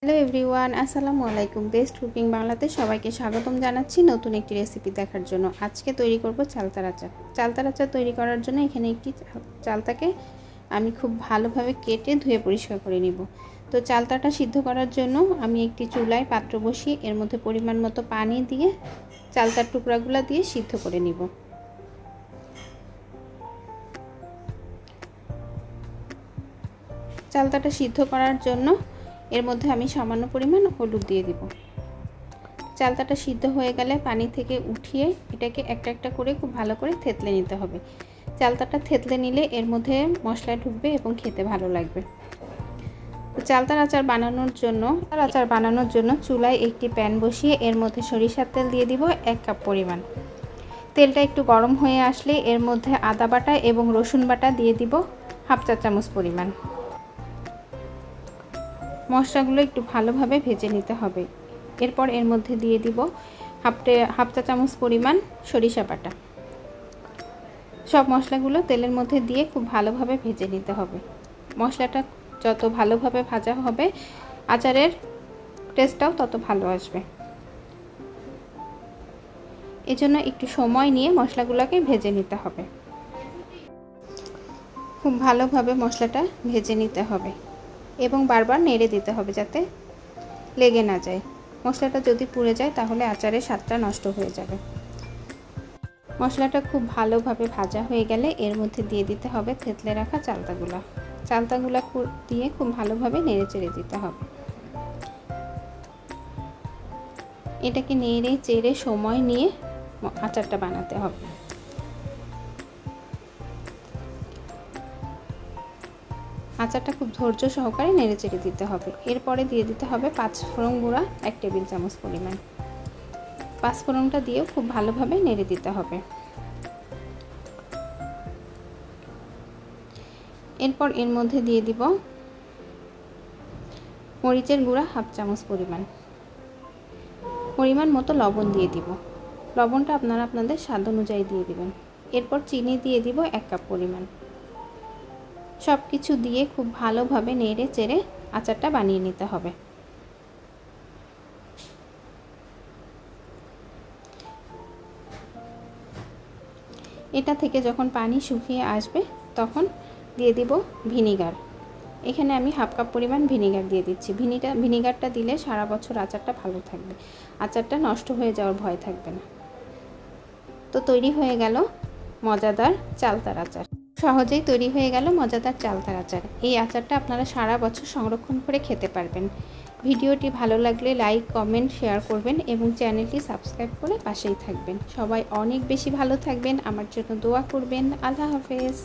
Hello everyone, আসসালামু আলাইকুম। Best cooking বাংলাতে সবাইকে স্বাগতম জানাচ্ছি নতুন একটি রেসিপি দেখার জন্য। আজকে তৈরি করব চালতার আচার। চালতার আচার তৈরি করার জন্য এখানে একটি চালতাকে আমি খুব ভালোভাবে কেটে ধুয়ে পরিষ্কার করে নিব। তো চালতাটা সিদ্ধ করার জন্য আমি একটি চুলায় পাত্র বসিয়ে এর মধ্যে পরিমাণ মতো পানি দিয়ে চালতার টুকরাগুলো দিয়ে সিদ্ধ করে নিব। চালতাটা সিদ্ধ করার জন্য এর মধ্যে আমি সামান্য পরিমাণ হলুদ দিয়ে দিব। চালতাটা সিদ্ধ হয়ে গেলে পানি থেকে উঠিয়ে এটাকে একটা একটা করে খুব ভালো করে থেতলে নিতে হবে। চালতাটা থেতলে নিলে এর মধ্যে মশলা ঢুকবে এবং খেতে ভালো লাগবে। তো চালতার আচার বানানোর জন্য চুলায় একটি প্যান বসিয়ে এর মধ্যে সরিষার তেল দিয়ে দিব 1 কাপ পরিমাণ। তেলটা একটু গরম হয়ে আসলে এর মধ্যে আদা বাটা এবং রসুন বাটা দিয়ে দিব 1/2 চা চামচ পরিমাণ। মশলাগুলো একটু ভালোভাবে ভেজে নিতে হবে। এরপর এর মধ্যে দিয়ে দিব 1/2 চা চামচ পরিমাণ সরিষা বাটা। সব মশলাগুলো তেলের মধ্যে দিয়ে খুব ভালোভাবে ভেজে নিতে হবে। মশলাটা যত ভালোভাবে ভাজা হবে আচারের টেস্টটাও তত ভালো আসবে। এজন্য একটু সময় নিয়ে মশলাগুলোকে ভেজে নিতে হবে। খুব ভালোভাবে মশলাটা ভেজে নিতে হবে এবং বারবার নেড়ে দিতে হবে যাতে লেগে না যায়। মশলাটা যদি পুড়ে যায় তাহলে আচারের স্বাদটা নষ্ট হয়ে যাবে। মশলাটা খুব ভালোভাবে ভাজা হয়ে গেলে এর মধ্যে দিয়ে দিতে হবে থেতলে রাখা চালতাগুলো দিয়ে খুব ভালোভাবে নেড়ে চেড়ে দিতে হবে। এটাকে নেড়ে চেড়ে সময় নিয়ে আচারটা বানাতে হবে। আচারটা খুব ধৈর্য সহকারে নেড়ে চেড়ে দিতে হবে। এরপরে দিয়ে দিতে হবে 5 ফোড়ন গুঁড়া 1 টেবিল চামচ পরিমাণ। 5 ফোড়নটা দিয়েও খুব ভালোভাবে নেড়ে দিতে হবে। এরপর এর মধ্যে দিয়ে দিব মরিচের গুঁড়া 1/2 চামচ পরিমাণ মতো লবণ দিয়ে দিব। লবণটা আপনারা আপনাদের স্বাদ অনুযায়ী দিয়ে দিবেন। এরপর চিনি দিয়ে দিব 1 কাপ পরিমাণ। সব কিছু দিয়ে খুব ভালোভাবে নেড়ে চেড়ে আচারটা বানিয়ে নিতে হবে। এটা থেকে যখন পানি শুকিয়ে আসবে তখন দিয়ে দিব ভিনিগার। এখানে আমি 1/2 কাপ পরিমাণ ভিনিগার দিয়ে দিচ্ছি। ভিনিগারটা দিলে সারা বছর আচারটা ভালো থাকবে, আচারটা নষ্ট হয়ে যাওয়ার ভয় থাকবে না। তো তৈরি হয়ে গেল মজাদার চালতার আচার। সহজেই তৈরি হয়ে গেল মজাদার চালতার আচার। এই আচারটা আপনারা সারা বছর সংরক্ষণ করে খেতে পারবেন। ভিডিওটি ভালো লাগলে লাইক, কমেন্ট, শেয়ার করবেন এবং চ্যানেলটি সাবস্ক্রাইব করে পাশেই থাকবেন। সবাই অনেক বেশি ভালো থাকবেন, আমার জন্য দোয়া করবেন। আল্লাহ হাফেজ।